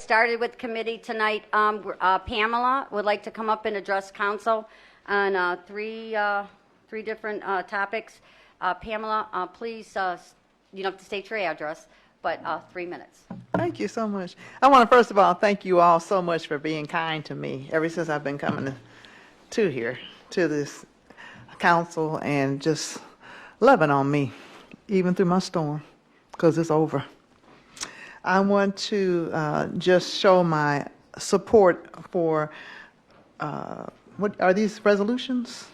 Started with committee tonight. Pamela would like to come up and address council on three different topics. Pamela, please, you don't have to state your address, but 3 minutes. Thank you so much. I want to first of all thank you all so much for being kind to me ever since I've been coming to here, to this council, and just loving on me, even through my storm, because it's over. I want to just show my support for, what are these resolutions?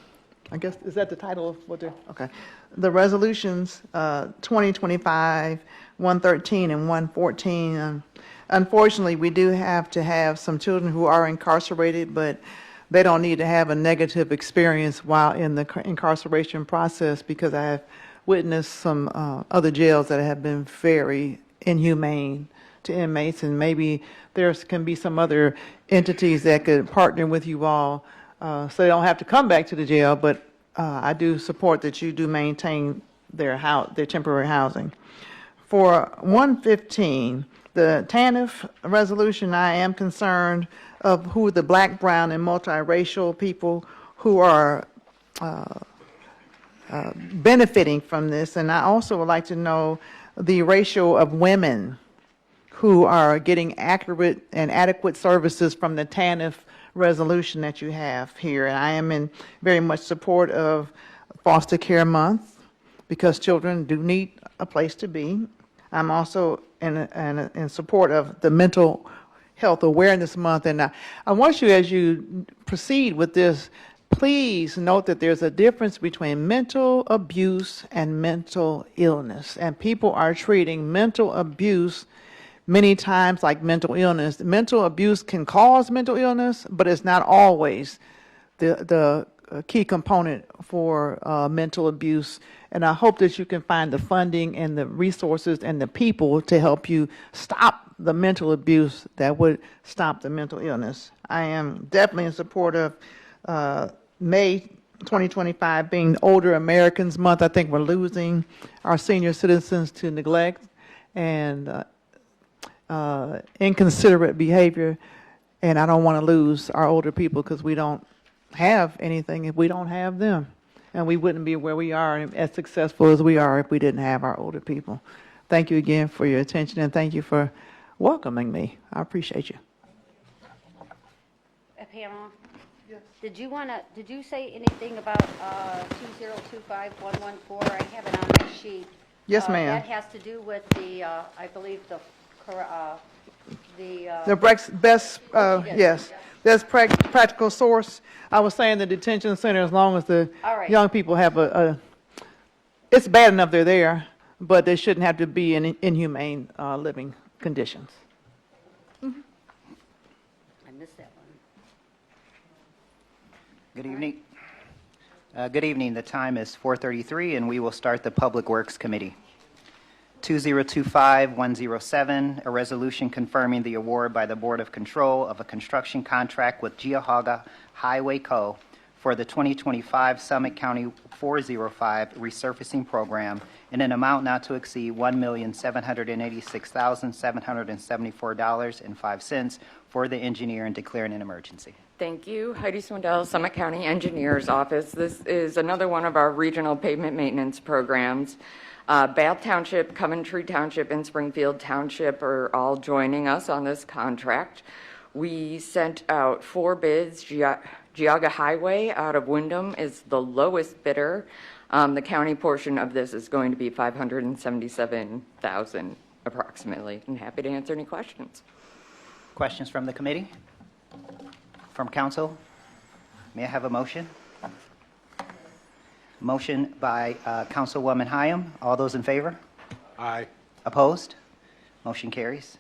I guess, is that the title of what they're, okay. The resolutions, 2025, 113 and 114. Unfortunately, we do have to have some children who are incarcerated, but they don't need to have a negative experience while in the incarceration process, because I have witnessed some other jails that have been very inhumane to inmates, and maybe there can be some other entities that could partner with you all so they don't have to come back to the jail, but I do support that you do maintain their temporary housing. For 115, the TANF resolution, I am concerned of who the black, brown, and multiracial people who are benefiting from this, and I also would like to know the ratio of women who are getting accurate and adequate services from the TANF resolution that you have here. And I am in very much support of Foster Care Month, because children do need a place to be. I'm also in support of the Mental Health Awareness Month, and I want you, as you proceed with this, please note that there's a difference between mental abuse and mental illness, and people are treating mental abuse many times like mental illness. Mental abuse can cause mental illness, but it's not always the key component for mental abuse. And I hope that you can find the funding and the resources and the people to help you stop the mental abuse that would stop the mental illness. I am definitely in support of May 2025 being Older Americans Month. I think we're losing our senior citizens to neglect and inconsiderate behavior, and I don't want to lose our older people, because we don't have anything if we don't have them, and we wouldn't be where we are as successful as we are if we didn't have our older people. Thank you again for your attention, and thank you for welcoming me. I appreciate you. Pamela? Yes. Did you say anything about 2025114? I have it on my sheet. Yes, ma'am. That has to do with the, I believe, the best, yes, that's practical source. I was saying the detention center, as long as the young people have it's bad enough they're there, but they shouldn't have to be in inhumane living conditions. I missed that one. Good evening. Good evening. The time is 4:33, and we will start the Public Works Committee. 2025-107, a resolution confirming the award by the Board of Control of a construction contract with Geauga Highway Co. for the 2025 Summit County 405 resurfacing program in an amount not to exceed $1,786,774.05 for the engineer, and declaring an emergency. Thank you. Heidi Swindell, Summit County Engineer's Office. This is another one of our regional pavement maintenance programs. Bath Township, Coventry Township, and Springfield Township are all joining us on this contract. We sent out 4 bids. Geauga Highway out of Wyndham is the lowest bidder. The county portion of this is going to be $577,000 approximately. I'm happy to answer any questions. Questions from the committee? From council? May I have a motion? Motion by Councilwoman Hyam. All those in favor? Aye. Opposed? Motion carries.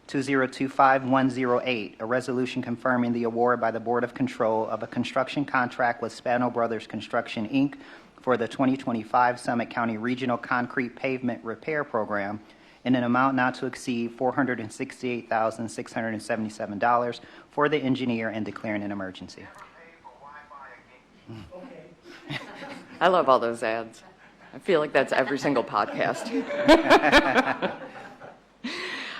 2025-108, a resolution confirming the award by the Board of Control of a construction contract with Spano Brothers Construction, Inc. for the 2025 Summit County Regional Concrete Pavement Repair Program in an amount not to exceed $468,677 for the engineer, and declaring an emergency. I love all those ads. I feel like that's every single podcast.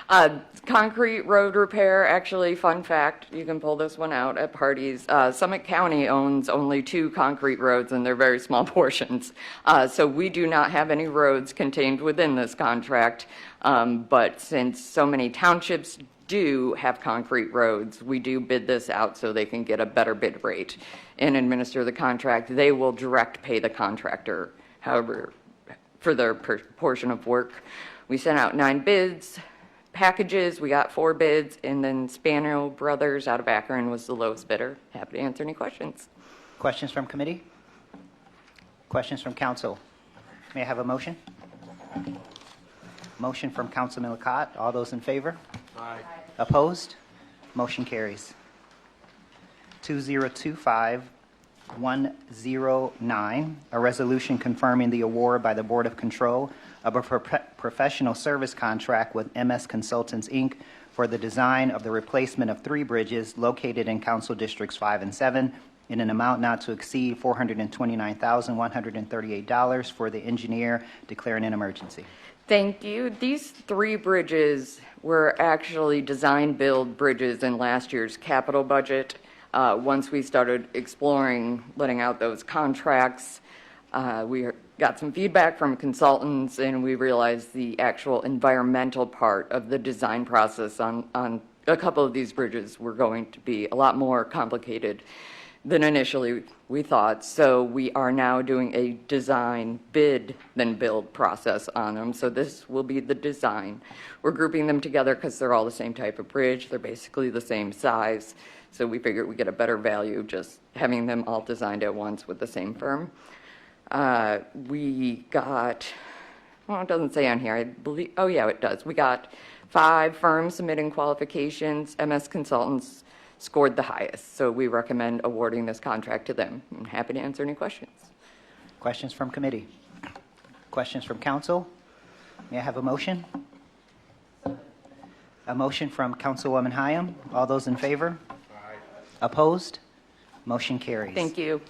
Concrete road repair, actually, fun fact, you can pull this one out at parties. Summit County owns only 2 concrete roads, and they're very small portions. So we do not have any roads contained within this contract. But since so many townships do have concrete roads, we do bid this out so they can get a better bid rate and administer the contract. They will direct pay the contractor, however, for their portion of work. We sent out 9 bids, packages, we got 4 bids, and then Spaniel Brothers out of Akron was the lowest bidder. Happy to answer any questions. Questions from committee? Questions from council? May I have a motion? Motion from Councilman Lacotte. All those in favor? Aye. Opposed? Motion carries. 2025-109, a resolution confirming the award by the Board of Control of a professional service contract with MS Consultants, Inc. for the design of the replacement of 3 bridges located in Council Districts 5 and 7 in an amount not to exceed $429,138 for the engineer declaring an emergency. Thank you. These 3 bridges were actually design-build bridges in last year's capital budget. Once we started exploring letting out those contracts, we got some feedback from consultants, and we realized the actual environmental part of the design process on a couple of these bridges were going to be a lot more complicated than initially we thought. So we are now doing a design bid then build process on them. So this will be the design. We're grouping them together because they're all the same type of bridge. They're basically the same size. So we figured we get a better value just having them all designed at once with the same firm. We got, well, it doesn't say on here, I believe, oh yeah, it does. We got 5 firms submitting qualifications. MS Consultants scored the highest, so we recommend awarding this contract to them. I'm happy to answer any questions. Questions from committee? Questions from council? May I have a motion? A motion from Councilwoman Hyam. All those in favor? Aye. Opposed? Motion carries. Thank you.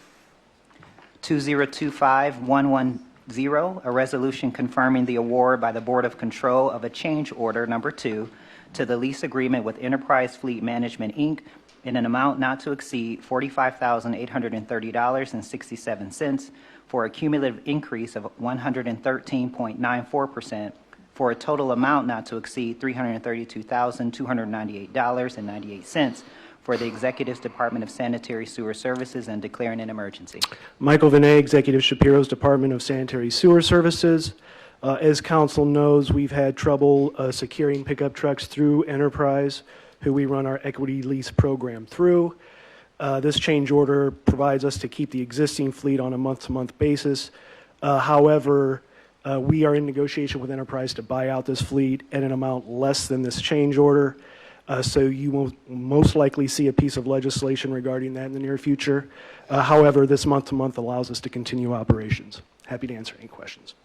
2025-110, a resolution confirming the award by the Board of Control of a change order number 2 to the lease agreement with Enterprise Fleet Management, Inc. in an amount not to exceed $45,830.67 for a cumulative increase of 113.94% for a total amount not to exceed $332,298.98 for the Executive's Department of Sanitary Sewer Services and declaring an emergency. Michael Vinay, Executive Shapiro's Department of Sanitary Sewer Services. As council knows, we've had trouble securing pickup trucks through Enterprise, who we run our equity lease program through. This change order provides us to keep the existing fleet on a month-to-month basis. However, we are in negotiation with Enterprise to buy out this fleet at an amount less than this change order. So you will most likely see a piece of legislation regarding that in the near future. However, this month-to-month allows us to continue operations. Happy to answer any questions.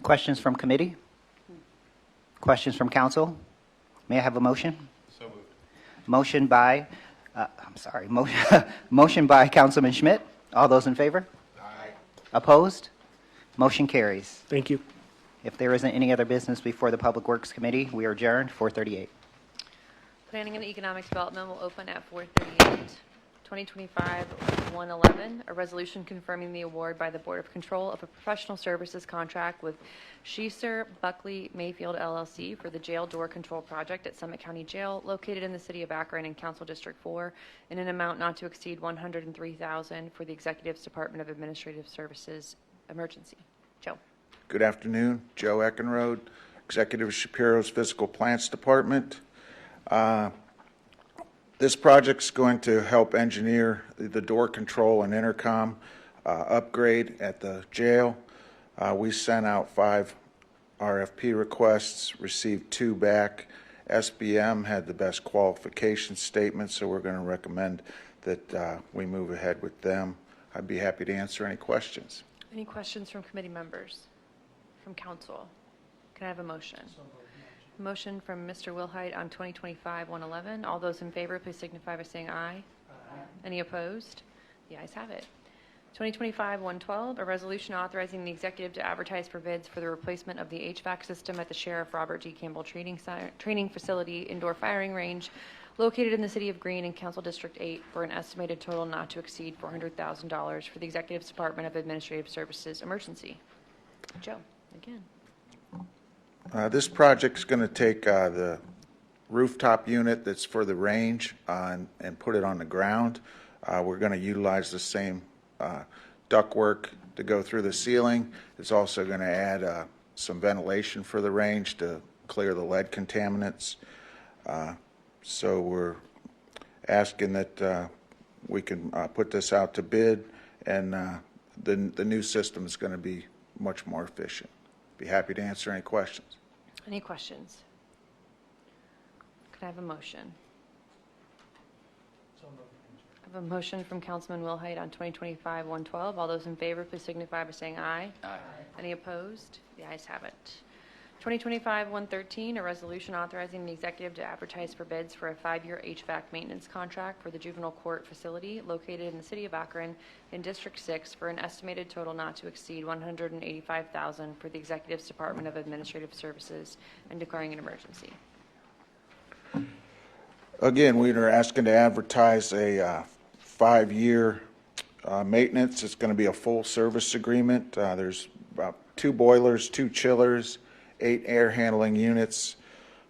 Questions from committee? Questions from council? May I have a motion? So moved. Motion by, motion by Councilman Schmidt. All those in favor? Aye. Opposed? Motion carries. Thank you. If there isn't any other business before the Public Works Committee, we are adjourned, 4:38. Planning and Economic Development will open at 4:38. 2025-111, a resolution confirming the award by the Board of Control of a professional services contract with Schiesser Buckley Mayfield LLC for the jail door control project at Summit County Jail, located in the city of Akron in Council District 4, in an amount not to exceed $103,000 for the Executive's Department of Administrative Services emergency. Joe. Good afternoon. Joe Eckenrode, Executive of Shapiro's Physical Plants Department. This project's going to help engineer the door control and intercom upgrade at the jail. We sent out 5 RFP requests, received 2 back. SBM had the best qualification statement, so we're going to recommend that we move ahead with them. I'd be happy to answer any questions. Any questions from committee members? From council? Can I have a motion? Motion from Mr. Wilhite on 2025-111. All those in favor, please signify by saying aye. Aye. Any opposed? The ayes have it. 2025-112, a resolution authorizing the executive to advertise for bids for the replacement of the HVAC system at the Sheriff Robert G. Campbell Training Facility Indoor Firing Range located in the City of Greene in Council District 8 for an estimated total not to exceed $400,000 for the Executive's Department of Administrative Services emergency. Joe, again. This project's going to take the rooftop unit that's for the range and put it on the ground. We're going to utilize the same ductwork to go through the ceiling. It's also going to add some ventilation for the range to clear the lead contaminants. So we're asking that we can put this out to bid, and the new system is going to be much more efficient. Be happy to answer any questions. Any questions? Can I have a motion? I have a motion from Councilman Wilhite on 2025-112. All those in favor, please signify by saying aye. Aye. Any opposed? The ayes have it. 2025-113, a resolution authorizing the executive to advertise for bids for a 5-year HVAC maintenance contract for the juvenile court facility located in the City of Akron in District 6 for an estimated total not to exceed $185,000 for the Executive's Department of Administrative Services and declaring an emergency. Again, we are asking to advertise a 5-year maintenance. It's going to be a full service agreement. There's about 2 boilers, 2 chillers, 8 air handling units,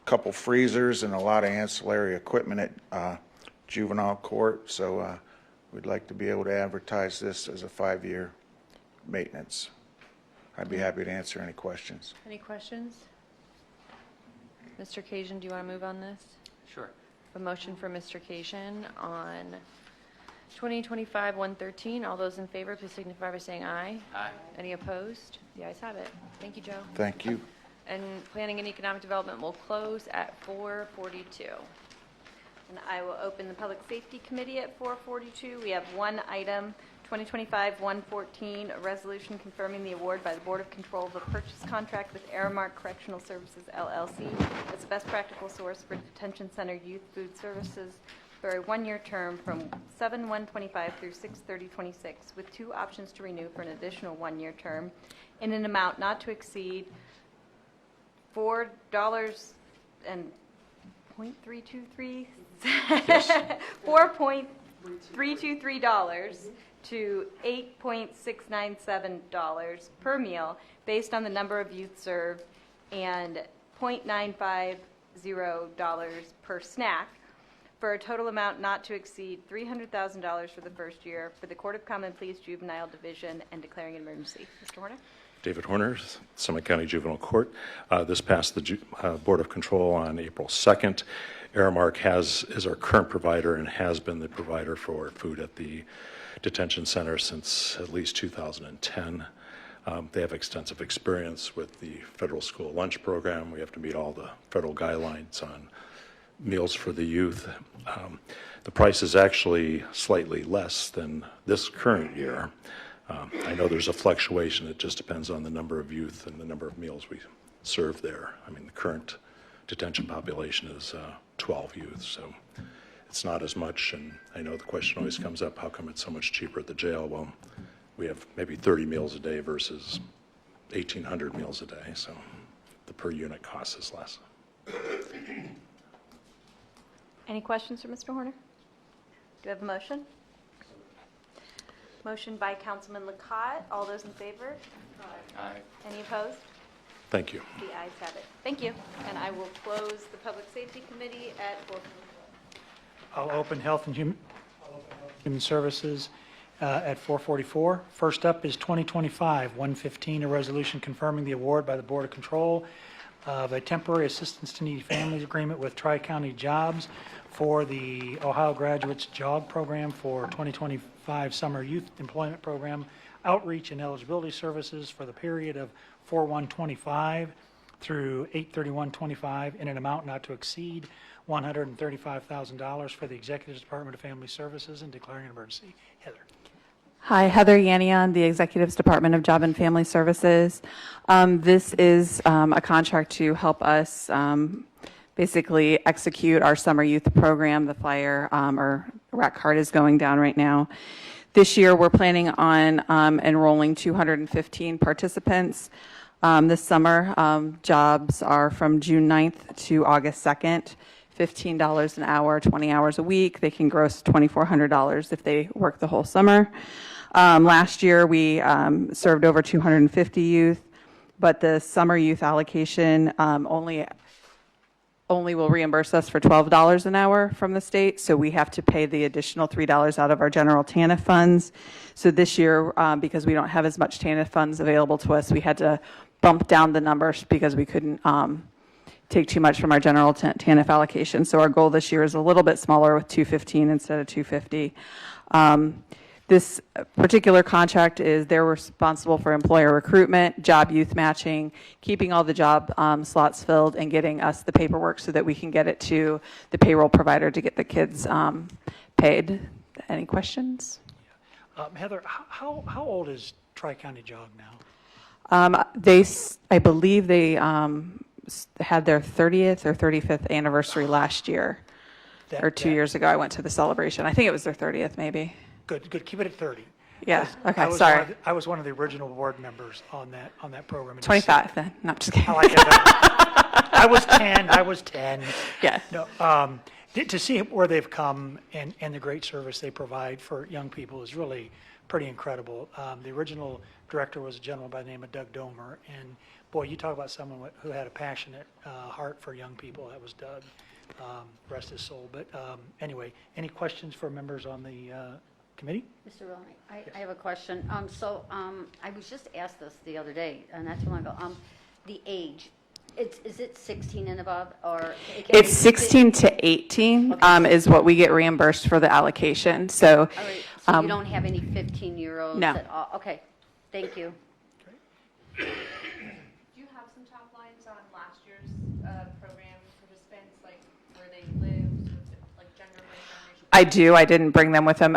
a couple freezers, and a lot of ancillary equipment at juvenile court. So we'd like to be able to advertise this as a 5-year maintenance. I'd be happy to answer any questions. Any questions? Mr. Cajun, do you want to move on this? Sure. A motion for Mr. Cajun on 2025-113. All those in favor, please signify by saying aye. Aye. Any opposed? The ayes have it. Thank you, Joe. Thank you. And Planning and Economic Development will close at 4:42. And I will open the Public Safety Committee at 4:42. We have one item, 2025-114, a resolution confirming the award by the Board of Control of a purchase contract with Aramark Correctional Services, LLC, as a best practical source for detention center youth food services for a 1-year term from 7/1/25 through 6/30/26, with 2 options to renew for an additional 1-year term in an amount not to exceed $4.323 $4.323 to $8.697 per meal based on the number of youth served and $0.950 per snack for a total amount not to exceed $300,000 for the first year for the Court of Common Pleas Juvenile Division and declaring an emergency. Mr. Horner? David Horner, Summit County Juvenile Court. This passed the Board of Control on April 2nd. Aramark is our current provider and has been the provider for food at the detention center since at least 2010. They have extensive experience with the federal school lunch program. We have to meet all the federal guidelines on meals for the youth. The price is actually slightly less than this current year. I know there's a fluctuation. It just depends on the number of youth and the number of meals we serve there. I mean, the current detention population is 12 youth, so it's not as much. And I know the question always comes up, how come it's so much cheaper at the jail? Well, we have maybe 30 meals a day versus 1,800 meals a day, so the per unit cost is less. Any questions for Mr. Horner? Do we have a motion? Motion by Councilman Lacotte. All those in favor? Aye. Any opposed? Thank you. The ayes have it. Thank you. And I will close the Public Safety Committee at 4:44. I'll open Health and Human Services at 4:44. First up is 2025-115, a resolution confirming the award by the Board of Control of a temporary assistance to needy families agreement with Tri-County Jobs for the Ohio Graduates JOG program for 2025 Summer Youth Employment Program outreach and eligibility services for the period of 4/1/25 through 8/31/25 in an amount not to exceed $135,000 for the Executive Department of Family Services and declaring an emergency. Heather. Hi, Heather Yannion, the Executive's Department of Job and Family Services. This is a contract to help us basically execute our summer youth program. The flyer or rack card is going down right now. This year, we're planning on enrolling 215 participants. This summer, jobs are from June 9th to August 2nd, $15 an hour, 20 hours a week. They can gross $2,400 if they work the whole summer. Last year, we served over 250 youth, but the summer youth allocation only will reimburse us for $12 an hour from the state, so we have to pay the additional $3 out of our general TANF funds. So this year, because we don't have as much TANF funds available to us, we had to bump down the numbers because we couldn't take too much from our general TANF allocation. So our goal this year is a little bit smaller with 215 instead of 250. This particular contract is they're responsible for employer recruitment, job youth matching, keeping all the job slots filled, and getting us the paperwork so that we can get it to the payroll provider to get the kids paid. Any questions? Heather, how old is Tri-County JOG now? I believe they had their 30th or 35th anniversary last year, or 2 years ago. I went to the celebration. I think it was their 30th, maybe. Good, good. Keep it at 30. Yeah. Okay. I was Sorry. I was one of the original board members on that program. 25 then. No, I'm just kidding. I like that. I was 10. Yeah. No, to see where they've come and the great service they provide for young people is really pretty incredible. The original director was a gentleman by the name of Doug Domer, and boy, you talk about someone who had a passionate heart for young people. That was Doug. Rest his soul. But anyway, any questions for members on the committee? Mr. Rowley, I have a question. I was just asked this the other day, and that's long ago. The age, is it 16 and above, or? It's 16 to 18 is what we get reimbursed for the allocation. So, All right, so you don't have any 15-year-olds? No. At all? Okay, thank you. Do you have some top lines on last year's program participants, like where they lived, like gender, race, generation? I do. I didn't bring them with them.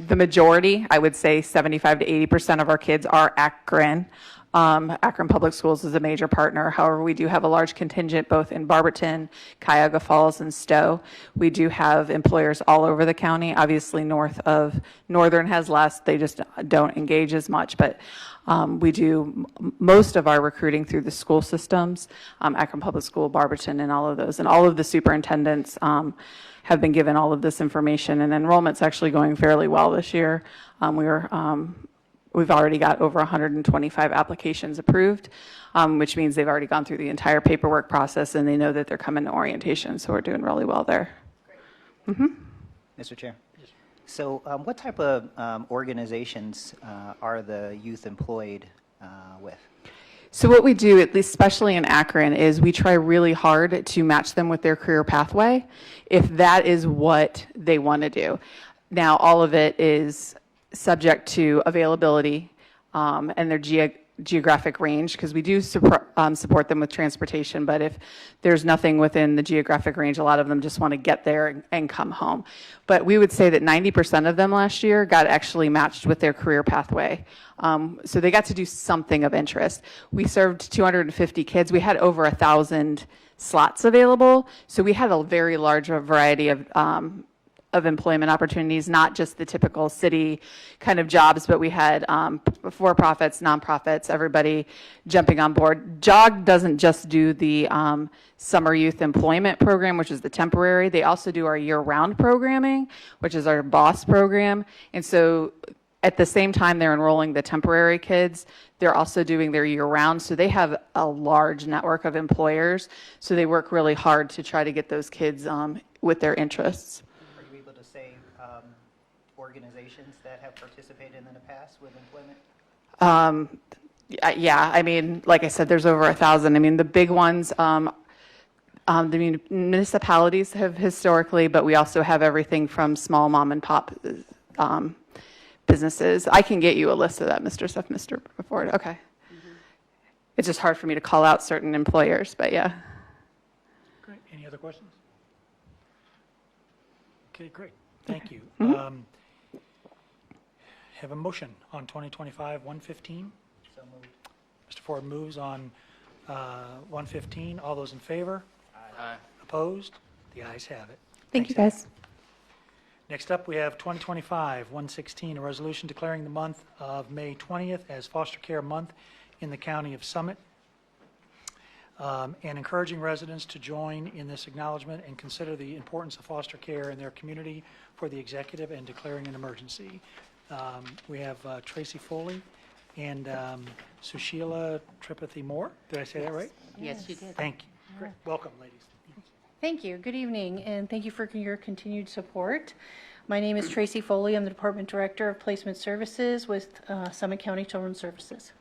The majority, I would say 75 to 80% of our kids are Akron. Akron Public Schools is a major partner. However, we do have a large contingent both in Barberton, Cuyahoga Falls, and Stowe. We do have employers all over the county. Obviously, Northern has less. They just don't engage as much. But we do most of our recruiting through the school systems, Akron Public School, Barberton, and all of those. And all of the superintendents have been given all of this information. And enrollment's actually going fairly well this year. We've already got over 125 applications approved, which means they've already gone through the entire paperwork process, and they know that they're coming to orientation, so we're doing really well there. Mr. Chair. So what type of organizations are the youth employed with? So what we do, at least especially in Akron, is we try really hard to match them with their career pathway, if that is what they want to do. Now, all of it is subject to availability and their geographic range, because we do support them with transportation, but if there's nothing within the geographic range, a lot of them just want to get there and come home. But we would say that 90% of them last year got actually matched with their career pathway. So they got to do something of interest. We served 250 kids. We had over 1,000 slots available, so we had a very large variety of employment opportunities, not just the typical city kind of jobs, but we had for-profits, nonprofits, everybody jumping on board. JOG doesn't just do the summer youth employment program, which is the temporary. They also do our year-round programming, which is our BOSS program. And so at the same time they're enrolling the temporary kids, they're also doing their year-round. So they have a large network of employers. So they work really hard to try to get those kids with their interests. Organizations that have participated in the past with employment? Yeah, I mean, like I said, there's over 1,000. I mean, the big ones, the municipalities have historically, but we also have everything from small mom and pop businesses. I can get you a list of that, Mr. Ford. Okay. It's just hard for me to call out certain employers, but yeah. Great. Any other questions? Okay, great. Thank you. Have a motion on 2025-115. So moved. Mr. Ford moves on 115. All those in favor? Aye. Opposed? The ayes have it. Thank you, Thanks, guys. Next up, we have 2025-116, a resolution declaring the month of May 20th as Foster Care Month in the County of Summit, and encouraging residents to join in this acknowledgement and consider the importance of foster care in their community for the executive and declaring an emergency. We have Tracy Foley and Sushila Tripathi Moore. Did I say that right? Yes, you did. Thank you. Great. Welcome, ladies. Thank you. Good evening, and thank you for your continued support. My name is Tracy Foley. I'm the Department Director of Placement Services with Summit County Children's Services.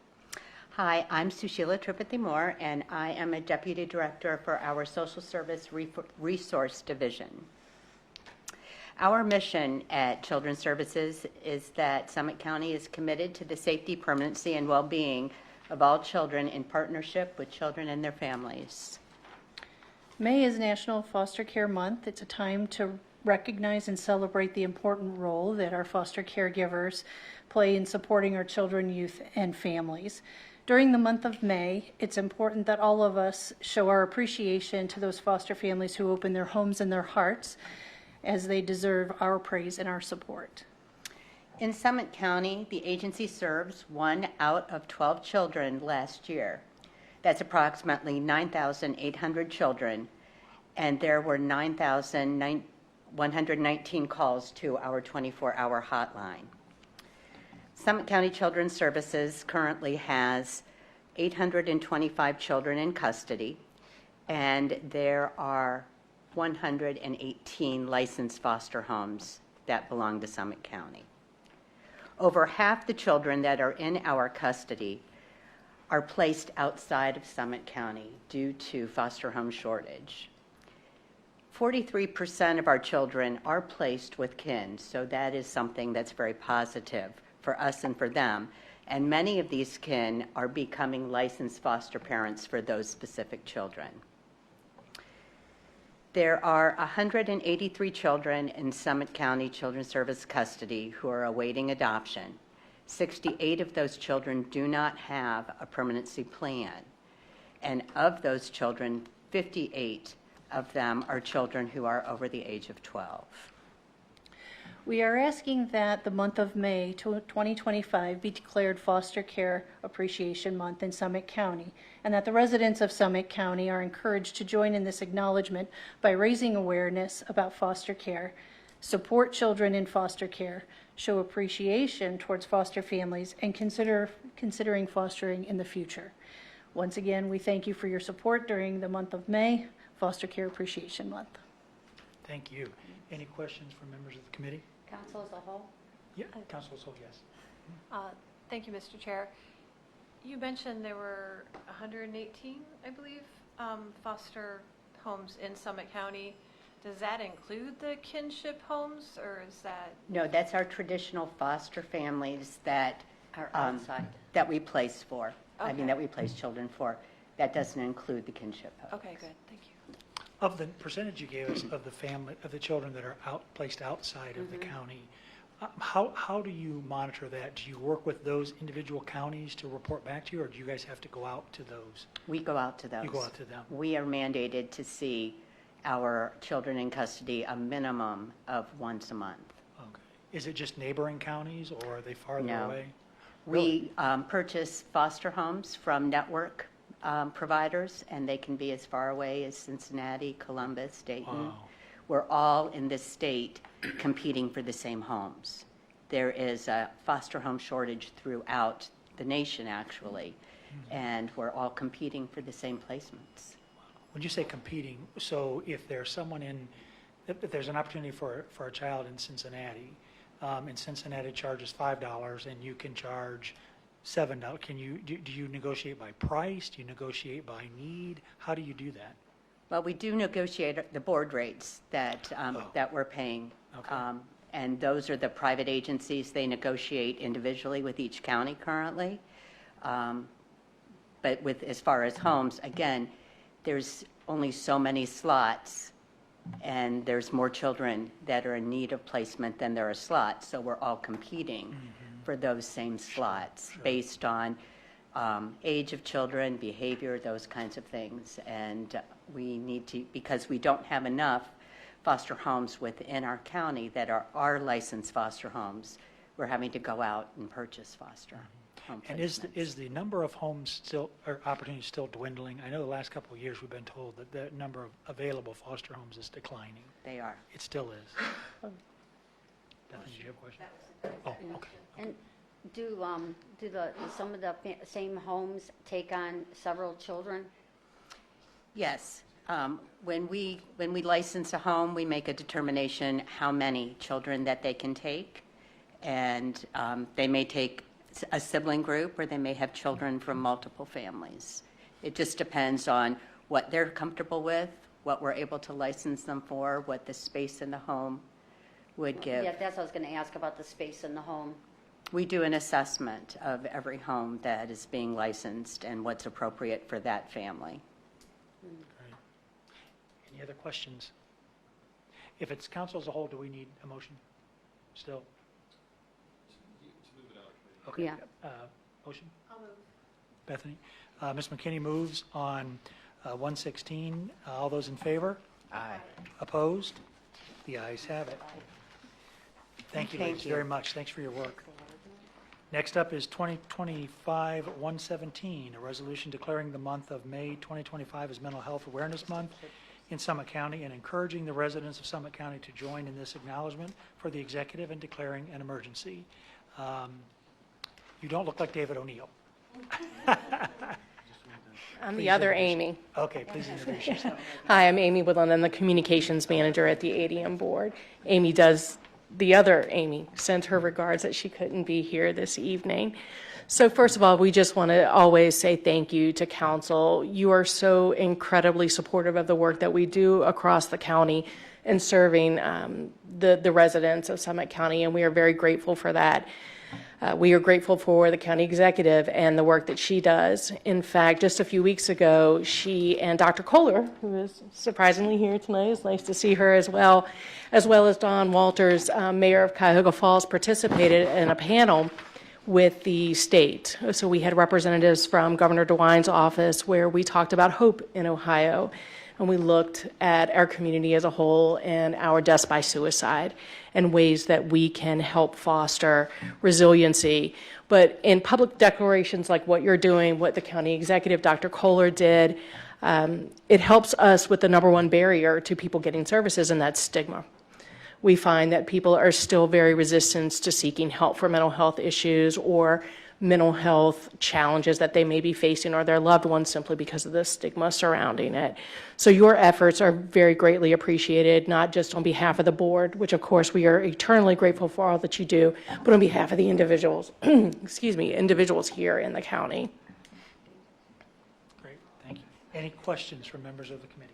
Hi, I'm Sushila Tripathi Moore, and I am a Deputy Director for our Social Service Resource Division. Our mission at Children's Services is that Summit County is committed to the safety, permanency, and well-being of all children in partnership with children and their families. May is National Foster Care Month. It's a time to recognize and celebrate the important role that our foster caregivers play in supporting our children, youth, and families. During the month of May, it's important that all of us show our appreciation to those foster families who open their homes and their hearts, as they deserve our praise and our support. In Summit County, the agency serves 1 out of 12 children last year. That's approximately 9,800 children, and there were 9,119 calls to our 24-hour hotline. Summit County Children's Services currently has 825 children in custody, and there are 118 licensed foster homes that belong to Summit County. Over half the children that are in our custody are placed outside of Summit County due to foster home shortage. 43% of our children are placed with kin, so that is something that's very positive for us and for them. And many of these kin are becoming licensed foster parents for those specific children. There are 183 children in Summit County Children's Service custody who are awaiting adoption. 68 of those children do not have a permanency plan. And of those children, 58 of them are children who are over the age of 12. We are asking that the month of May 2025 be declared Foster Care Appreciation Month in Summit County, and that the residents of Summit County are encouraged to join in this acknowledgement by raising awareness about foster care, support children in foster care, show appreciation towards foster families, and considering fostering in the future. Once again, we thank you for your support during the month of May, Foster Care Appreciation Month. Thank you. Any questions from members of the committee? Council as a whole? Yeah, Councilor Sol, yes. Thank you, Mr. Chair. You mentioned there were 118, I believe, foster homes in Summit County. Does that include the kinship homes, or is that? No, that's our traditional foster families that Are outside. that we place for. I mean, Okay. that we place children for. That doesn't include the kinship homes. Okay, good, thank you. Of the percentage you gave us of the family, of the children that are placed outside of the county, how do you monitor that? Do you work with those individual counties to report back to you, or do you guys have to go out to those? We go out to those. You go out to them. We are mandated to see our children in custody a minimum of once a month. Okay. Is it just neighboring counties, or are they farther No. away? We purchase foster homes from network providers, and they can be as far away as Cincinnati, Columbus, Dayton. Wow. We're all in this state competing for the same homes. There is a foster home shortage throughout the nation, actually, and we're all competing for the same placements. When you say competing, so if there's someone if there's an opportunity for a child in Cincinnati, and Cincinnati charges $5 and you can charge $7, do you negotiate by price? Do you negotiate by need? How do you do that? Well, we do negotiate the board rates that we're paying. Okay. And those are the private agencies. They negotiate individually with each county currently. But as far as homes, again, there's only so many slots, and there's more children that are in need of placement than there are slots. So we're all competing for those same slots based on age of children, behavior, those kinds of things. And we need to, because we don't have enough foster homes within our county that are licensed foster homes. We're having to go out and purchase foster home And placements. is the number of homes still, or opportunities still dwindling? I know the last couple of years we've been told that the number of available foster homes is declining. They are. It still is. Bethany, did you have a question? Oh, okay. And do some of the same homes take on several children? Yes. When we license a home, we make a determination how many children that they can take. And they may take a sibling group, or they may have children from multiple families. It just depends on what they're comfortable with, what we're able to license them for, what the space in the home would give. Yeah, that's what I was going to ask about, the space in the home. We do an assessment of every home that is being licensed and what's appropriate for that family. Great. Any other questions? If it's council as a whole, do we need a motion still? Okay. Yeah. Motion? I'll move. Bethany? Ms. McKinney moves on 116. All those in favor? Aye. Opposed? The ayes have it. Thank you, Thank ladies, you. very much. Thanks for your work. Next up is 2025-117, a resolution declaring the month of May 2025 as Mental Health Awareness Month in Summit County and encouraging the residents of Summit County to join in this acknowledgement for the executive and declaring an emergency. You don't look like David O'Neill. I'm the other Amy. Okay, please introduce yourself. Hi, I'm Amy Woodland. I'm the Communications Manager at the ADM Board. Amy does, the other Amy sends her regards that she couldn't be here this evening. So first of all, we just want to always say thank you to council. You are so incredibly supportive of the work that we do across the county in serving the residents of Summit County, and we are very grateful for that. We are grateful for the county executive and the work that she does. In fact, just a few weeks ago, she and Dr. Kohler, who is surprisingly here tonight, it's nice to see her as well as Don Walters, mayor of Cuyahoga Falls, participated in a panel with the state. So we had representatives from Governor DeWine's office where we talked about hope in Ohio. And we looked at our community as a whole and our deaths by suicide and ways that we can help foster resiliency. But in public declarations like what you're doing, what the county executive, Dr. Kohler, did, it helps us with the number one barrier to people getting services, and that's stigma. We find that people are still very resistant to seeking help for mental health issues or mental health challenges that they may be facing or their loved ones simply because of the stigma surrounding it. So your efforts are very greatly appreciated, not just on behalf of the board, which of course we are eternally grateful for all that you do, but on behalf of the individuals, individuals here in the county. Great, thank you. Any questions from members of the committee?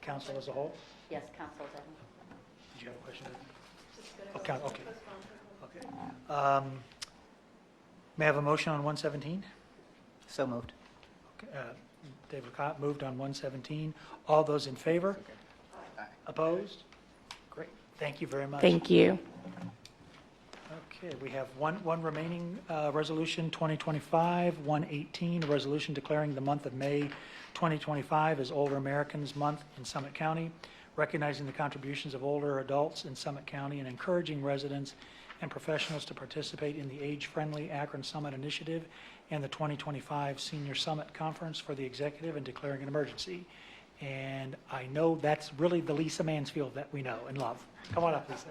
Council as a whole? Yes, council. Did you have a question? Okay. May I have a motion on 117? So moved. Okay, David Cott moved on 117. All those in favor? Opposed? Great, thank you very much. Thank you. Okay, we have one remaining resolution, 2025-118, a resolution declaring the month of May 2025 as Older Americans Month in Summit County, recognizing the contributions of older adults in Summit County and encouraging residents and professionals to participate in the Age-Friendly Akron Summit Initiative and the 2025 Senior Summit Conference for the Executive and declaring an emergency. And I know that's really the Lisa Mansfield that we know and love. Come on up, Lisa.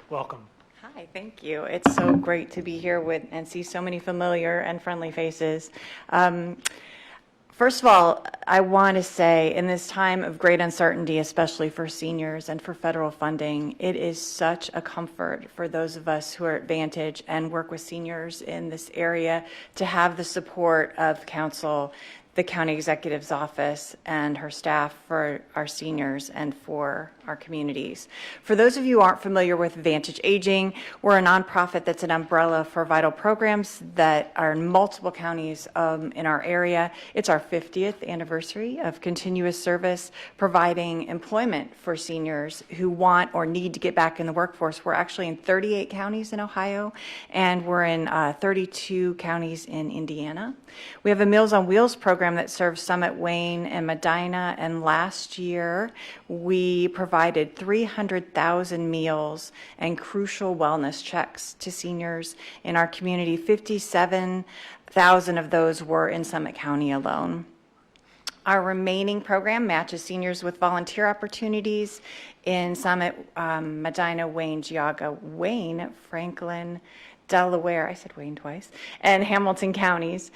Welcome. Hi, thank you. It's so great to be here with and see so many familiar and friendly faces. First of all, I want to say in this time of great uncertainty, especially for seniors and for federal funding, it is such a comfort for those of us who are at Vantage and work with seniors in this area to have the support of council, the county executive's office, and her staff for our seniors and for our communities. For those of you who aren't familiar with Vantage Aging, we're a nonprofit that's an umbrella for vital programs that are in multiple counties in our area. It's our 50th anniversary of continuous service, providing employment for seniors who want or need to get back in the workforce. We're actually in 38 counties in Ohio, and we're in 32 counties in Indiana. We have a Meals on Wheels program program that serves Summit, Wayne, and Medina. And last year, we provided 300,000 meals and crucial wellness checks to seniors in our community. 57,000 of those were in Summit County alone. Our remaining program matches seniors with volunteer opportunities in Summit, Medina, Wayne, Geauga, Wayne, Franklin, Delaware, I said Wayne twice, and Hamilton counties.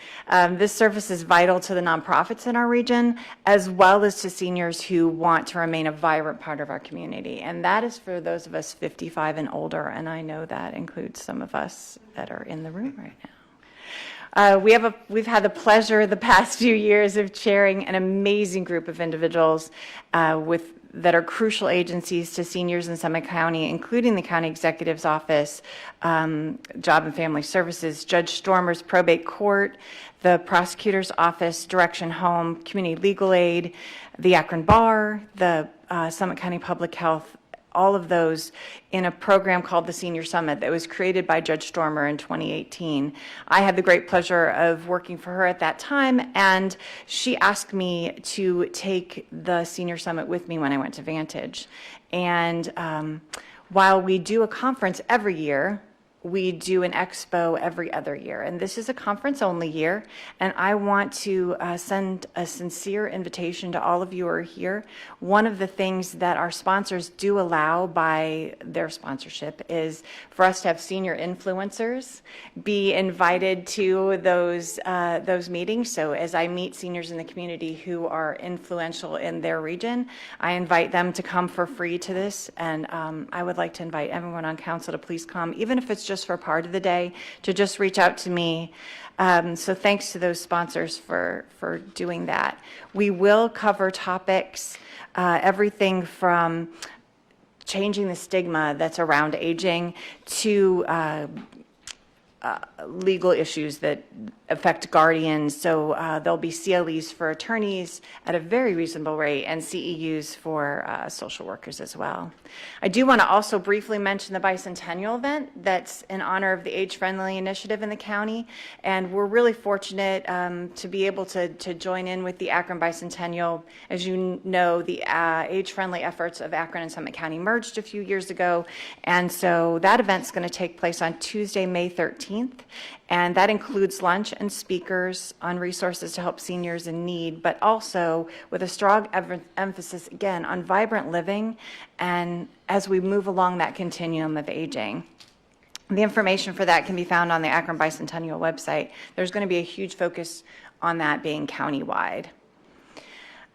This service is vital to the nonprofits in our region, as well as to seniors who want to remain a vibrant part of our community. And that is for those of us 55 and older, and I know that includes some of us that are in the room right now. We've had the pleasure the past few years of chairing an amazing group of individuals that are crucial agencies to seniors in Summit County, including the County Executive's Office, Job and Family Services, Judge Stormer's Probate Court, the Prosecutor's Office, Direction Home, Community Legal Aid, the Akron Bar, the Summit County Public Health, all of those in a program called the Senior Summit that was created by Judge Stormer in 2018. I had the great pleasure of working for her at that time, and she asked me to take the Senior Summit with me when I went to Vantage. And while we do a conference every year, we do an expo every other year. And this is a conference-only year, and I want to send a sincere invitation to all of you who are here. One of the things that our sponsors do allow by their sponsorship is for us to have senior influencers be invited to those meetings. So as I meet seniors in the community who are influential in their region, I invite them to come for free to this, and I would like to invite everyone on council to please come, even if it's just for part of the day, to just reach out to me. So thanks to those sponsors for doing that. We will cover topics, everything from changing the stigma that's around aging to legal issues that affect guardians. So there'll be CLEs for attorneys at a very reasonable rate and CEUs for social workers as well. I do want to also briefly mention the bicentennial event that's in honor of the Age Friendly initiative in the county. And we're really fortunate to be able to join in with the Akron Bicentennial. As you know, the Age Friendly efforts of Akron and Summit County merged a few years ago. And so that event's going to take place on Tuesday, May 13th. And that includes lunch and speakers on resources to help seniors in need, but also with a strong emphasis, again, on vibrant living and as we move along that continuum of aging. The information for that can be found on the Akron Bicentennial website. There's going to be a huge focus on that being countywide.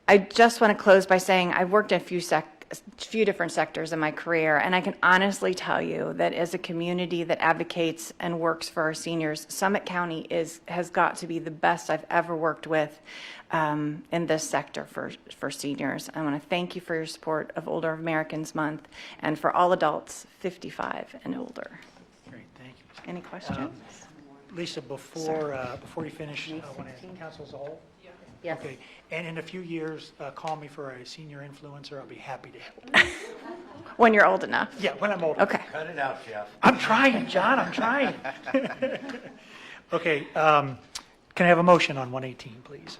I just want to close by saying I've worked in a few different sectors in my career, and I can honestly tell you that as a community that advocates and works for our seniors, Summit County has got to be the best I've ever worked with in this sector for seniors. I want to thank you for your support of Older Americans Month and for all adults 55 and older. Great, thank you. Any questions? Lisa, before you finish, I want to council as a whole. Yes. Okay, and in a few years, call me for a senior influencer. I'll be happy to help. When you're old enough. Yeah, when I'm older. Okay. Cut it out, Jeff. I'm trying, John, I'm trying. Okay, can I have a motion on 118, please?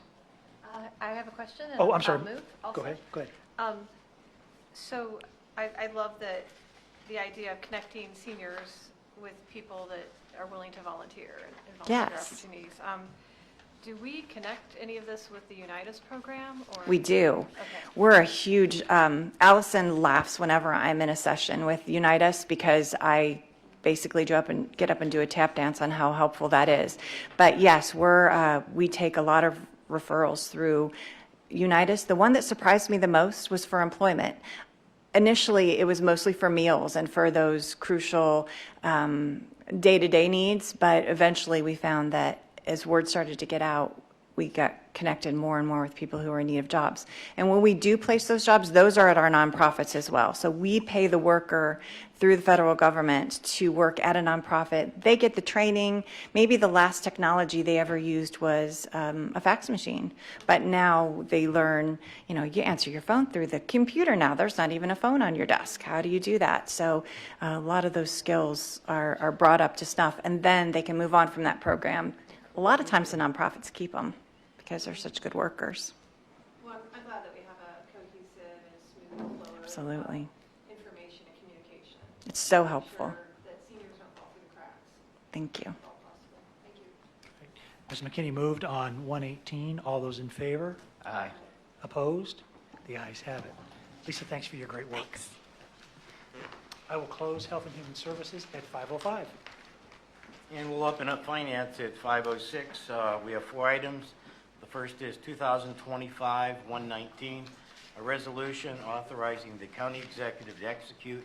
I have a question. And Oh, I'm sorry. I'll move also. Go ahead. So I love the idea of connecting seniors with people that are willing to volunteer and volunteer Yes. opportunities. Do we connect any of this with the Unitas program? Or? We do. Okay. We're a huge, Allison laughs whenever I'm in a session with Unitas because I basically get up and do a tap dance on how helpful that is. But yes, we take a lot of referrals through Unitas. The one that surprised me the most was for employment. Initially, it was mostly for meals and for those crucial day-to-day needs, but eventually we found that as word started to get out, we got connected more and more with people who are in need of jobs. And when we do place those jobs, those are at our nonprofits as well. So we pay the worker through the federal government to work at a nonprofit. They get the training. Maybe the last technology they ever used was a fax machine. But now they learn, you answer your phone through the computer now. There's not even a phone on your desk. How do you do that? So a lot of those skills are brought up to snuff, and then they can move on from that program. A lot of times the nonprofits keep them because they're such good workers. Well, I'm glad that we have a cohesive and smooth flow Absolutely. of information and communication. It's so Make helpful. sure that seniors don't fall through the cracks. Thank you. If all possible. Thank you. Ms. McKinney moved on 118. All those in favor? Aye. Opposed? The ayes have it. Lisa, thanks for your great work. I will close Health and Human Services at 5:05. And we'll open up finance at 5:06. We have 4 items. The first is 2025-119, a resolution authorizing the county executive to execute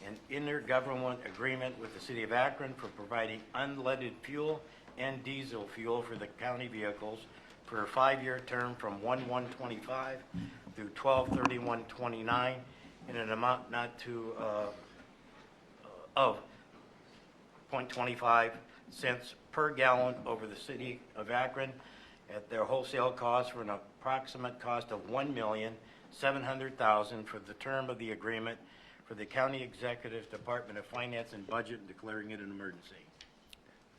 an intergovernmental agreement with the city of Akron for providing unleaded fuel and diesel fuel for the county vehicles for a 5-year term from 1/1/25 through 12/31/29 in an amount not to of 0.25 cents per gallon over the city of Akron at their wholesale cost for an approximate cost of $1,700,000 for the term of the agreement for the County Executive's Department of Finance and Budget, declaring it an emergency.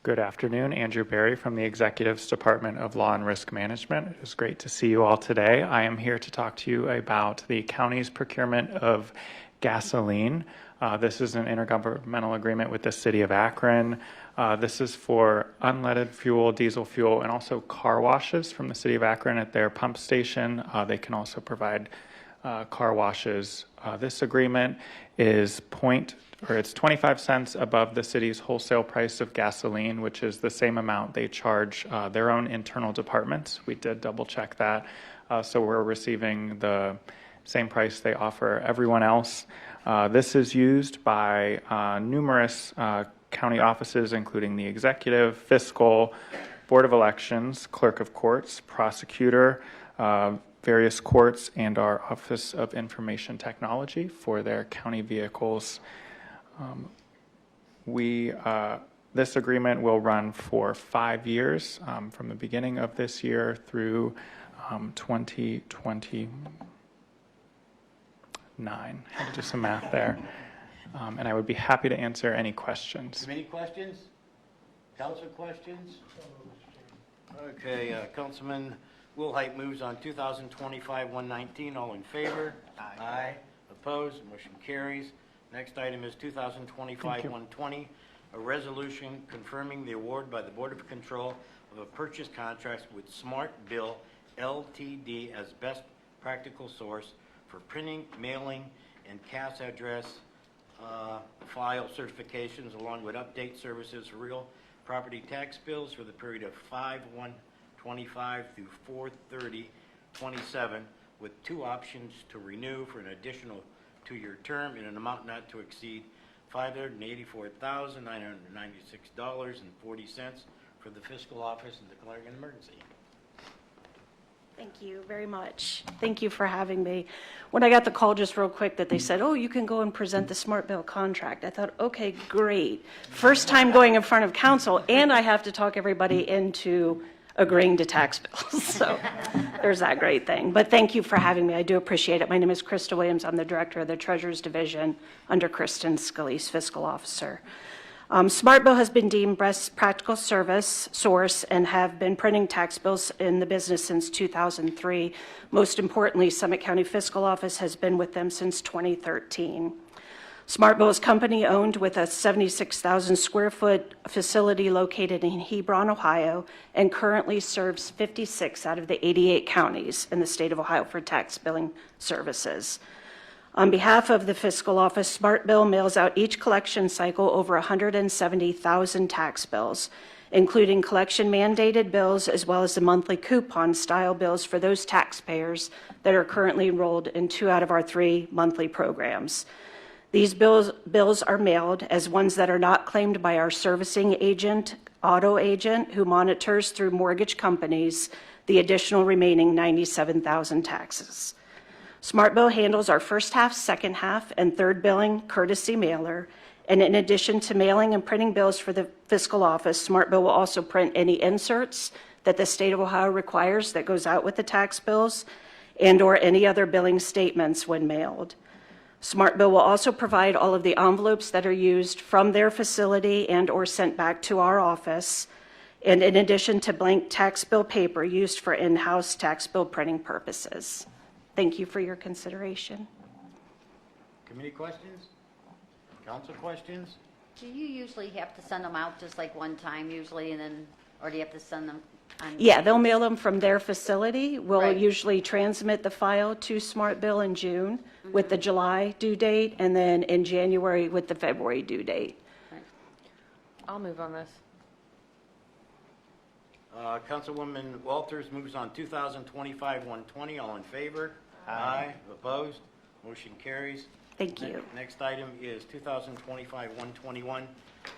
Good afternoon, Andrew Berry from the Executive's Department of Law and Risk Management. It is great to see you all today. I am here to talk to you about the county's procurement of gasoline. This is an intergovernmental agreement with the city of Akron. This is for unleaded fuel, diesel fuel, and also car washes from the city of Akron at their pump station. They can also provide car washes. This agreement is it's 25 cents above the city's wholesale price of gasoline, which is the same amount they charge their own internal departments. We did double check that. So we're receiving the same price they offer everyone else. This is used by numerous county offices, including the executive, fiscal, board of elections, clerk of courts, prosecutor, various courts, and our Office of Information Technology for their county vehicles. This agreement will run for 5 years from the beginning of this year through 2029. Had to do some math there. And I would be happy to answer any questions. Any questions? Council questions? Okay, Councilman Wilhite moves on 2025-119. All in favor? Aye. Opposed? Motion carries. Next item is 2025-120, a resolution confirming the award by the Board of Control of a purchase contract with Smart Bill LTD as best practical source for printing, mailing, and cash address file certifications, along with update services for real property tax bills for the period of 5/1/25 through 4/30/27, with 2 options to renew for an additional 2-year term in an amount not to exceed $584,996.40 for the fiscal office, and declaring an emergency. Thank you very much. Thank you for having me. When I got the call just real quick that they said, oh, you can go and present the Smart Bill contract, I thought, okay, great. First time going in front of council, and I have to talk everybody into agreeing to tax bills. So there's that great thing. But thank you for having me. I do appreciate it. My name is Krista Williams. I'm the director of the Treasurer's Division under Kristen Scalise, fiscal officer. Smart Bill has been deemed best practical service source and have been printing tax bills in the business since 2003. Most importantly, Summit County Fiscal Office has been with them since 2013. Smart Bill is company owned with a 76,000 square foot facility located in Hebron, Ohio, and currently serves 56 out of the 88 counties in the state of Ohio for tax billing services. On behalf of the fiscal office, Smart Bill mails out each collection cycle over 170,000 tax bills, including collection mandated bills as well as the monthly coupon style bills for those taxpayers that are currently enrolled in 2 out of our 3 monthly programs. These bills are mailed as ones that are not claimed by our servicing agent, auto agent, who monitors through mortgage companies the additional remaining 97,000 taxes. Smart Bill handles our first half, second half, and third billing courtesy mailer. And in addition to mailing and printing bills for the fiscal office, Smart Bill will also print any inserts that the state of Ohio requires that goes out with the tax bills and or any other billing statements when mailed. Smart Bill will also provide all of the envelopes that are used from their facility and or sent back to our office. and in addition to blank tax bill paper used for in-house tax bill printing purposes. Thank you for your consideration. Committee questions? Council questions? Do you usually have to send them out just like one time usually, and then, or do you have to send them on? Yeah, they'll mail them from their facility. We'll Right. usually transmit the file to Smart Bill in June with the July due date, and then in January with the February due date. I'll move on this. Councilwoman Walters moves on 2025-120. All in favor? Aye. Opposed? Motion carries. Thank you. Next item is 2025-121,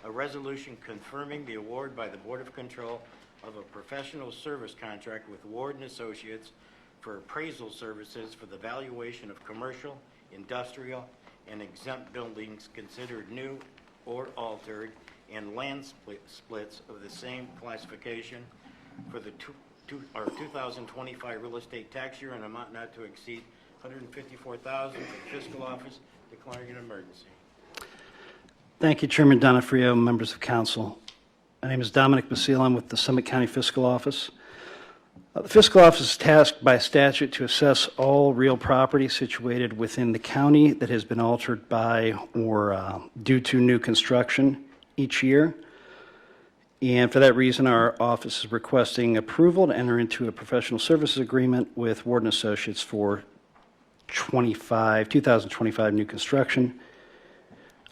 a resolution confirming the award by the Board of Control of a professional service contract with Ward and Associates for appraisal services for the valuation of commercial, industrial, and exempt buildings considered new or altered and land splits of the same classification for the 2025 real estate tax year, an amount not to exceed $154,000 for the fiscal office, declaring an emergency. Thank you, Chairman Donofrio, members of council. My name is Dominic Basile. I'm with the Summit County Fiscal Office. The fiscal office is tasked by statute to assess all real property situated within the county that has been altered by or due to new construction each year. And for that reason, our office is requesting approval to enter into a professional services agreement with Ward & Associates for 2025 new construction.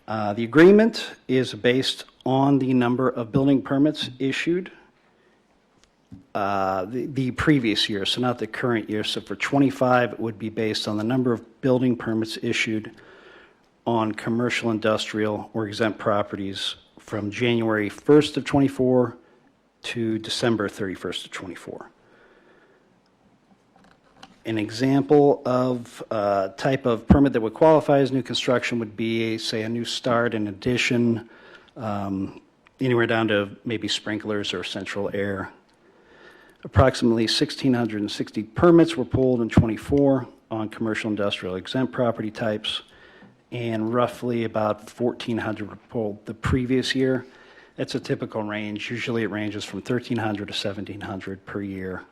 The agreement is based on the number of building permits issued the previous year, so not the current year. So for 25, it would be based on the number of building permits issued on commercial, industrial, or exempt properties from January 1st of 24 to December 31st of 24. An example of type of permit that would qualify as new construction would be, say, a new start, an addition, anywhere down to maybe sprinklers or central air. Approximately 1,660 permits were pulled in 24 on commercial, industrial, exempt property types, and roughly about 1,400 were pulled the previous year. That's a typical range. Usually it ranges from 1,300 to 1,700 per year,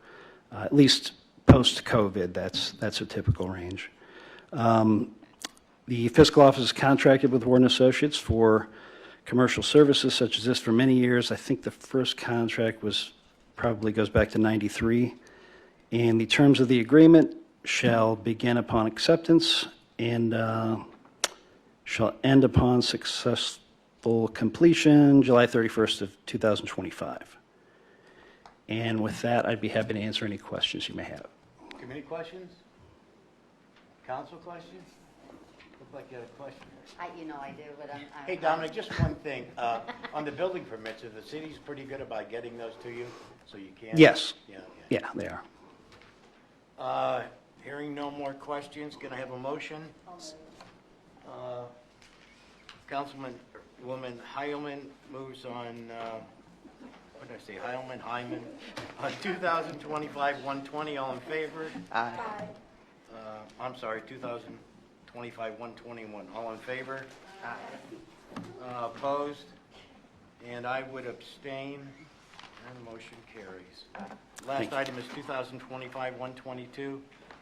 at least post-COVID. That's a typical range. The fiscal office is contracted with Ward & Associates for commercial services such as this for many years. I think the first contract probably goes back to 93. And the terms of the agreement shall begin upon acceptance and shall end upon successful completion July 31st of 2025. And with that, I'd be happy to answer any questions you may have. Committee questions? Council questions? Look like you had a question. I do, but I'm. Hey, Dominic, just one thing. On the building permits, are the cities pretty good about getting those to you so you can? Yes. Yeah. Yeah, they are. Hearing no more questions, can I have a motion? Councilwoman Heilman moves on, what did I say, Hyman, on 2025-120, all in favor? Aye. I'm sorry, 2025-121, all in favor? Aye. Opposed? And I would abstain, and the motion carries. Last item is 2025-122,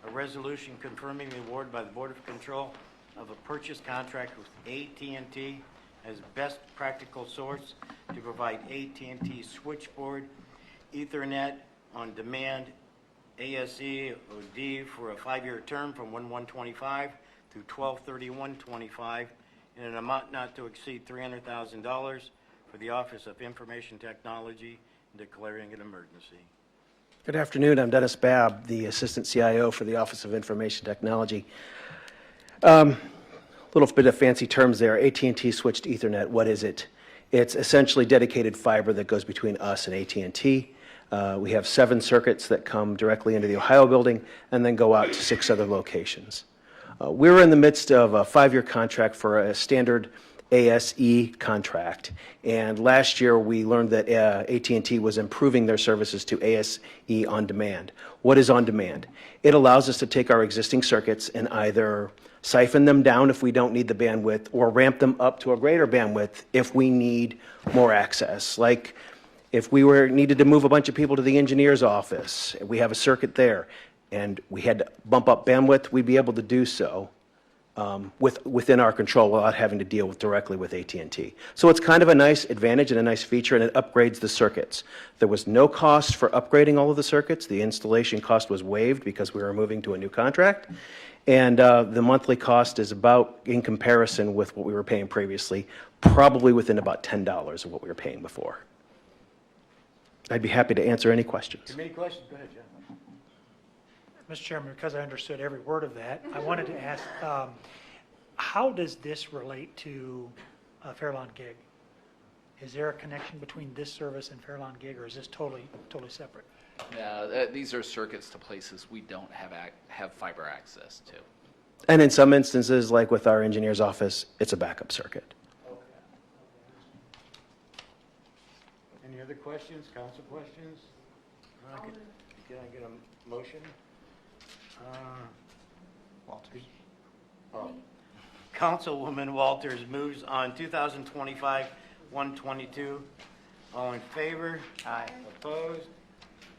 a resolution confirming the award by the Board of Control of a purchase contract with AT&T as best practical source to provide AT&T switchboard, Ethernet on demand, ASE OD for a 5-year term from 1/1/25 through 12/31/25 in an amount not to exceed $300,000 for the Office of Information Technology and declaring an emergency. Good afternoon. I'm Dennis Babb, the Assistant CIO for the Office of Information Technology. A little bit of fancy terms there. AT&T switched Ethernet. What is it? It's essentially dedicated fiber that goes between us and AT&T. We have 7 circuits that come directly into the Ohio building and then go out to 6 other locations. We're in the midst of a 5-year contract for a standard ASE contract, and last year we learned that AT&T was improving their services to ASE on demand. What is on demand? It allows us to take our existing circuits and either siphon them down if we don't need the bandwidth or ramp them up to a greater bandwidth if we need more access. Like If we needed to move a bunch of people to the engineer's office, we have a circuit there, and we had to bump up bandwidth, we'd be able to do so within our control without having to deal directly with AT&T. So it's kind of a nice advantage and a nice feature, and it upgrades the circuits. There was no cost for upgrading all of the circuits. The installation cost was waived because we were moving to a new contract. And the monthly cost is about, in comparison with what we were paying previously, probably within about $10 of what we were paying before. I'd be happy to answer any questions. Any questions? Go ahead, John. Mr. Chairman, because I understood every word of that, I wanted to ask, how does this relate to Fairlawn Gig? Is there a connection between this service and Fairlawn Gig, or is this totally separate? No, these are circuits to places we don't have fiber access to. And in some instances, like with our engineer's office, it's a backup circuit. Any other questions, council questions? Can I get a motion? Walters. Oh. Councilwoman Walters moves on 2025-122. All in favor? Aye. Opposed?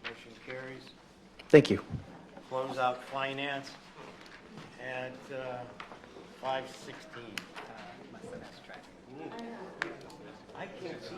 Motion carries. Thank you. Close out finance at 5:16. That's the next track. I can't see.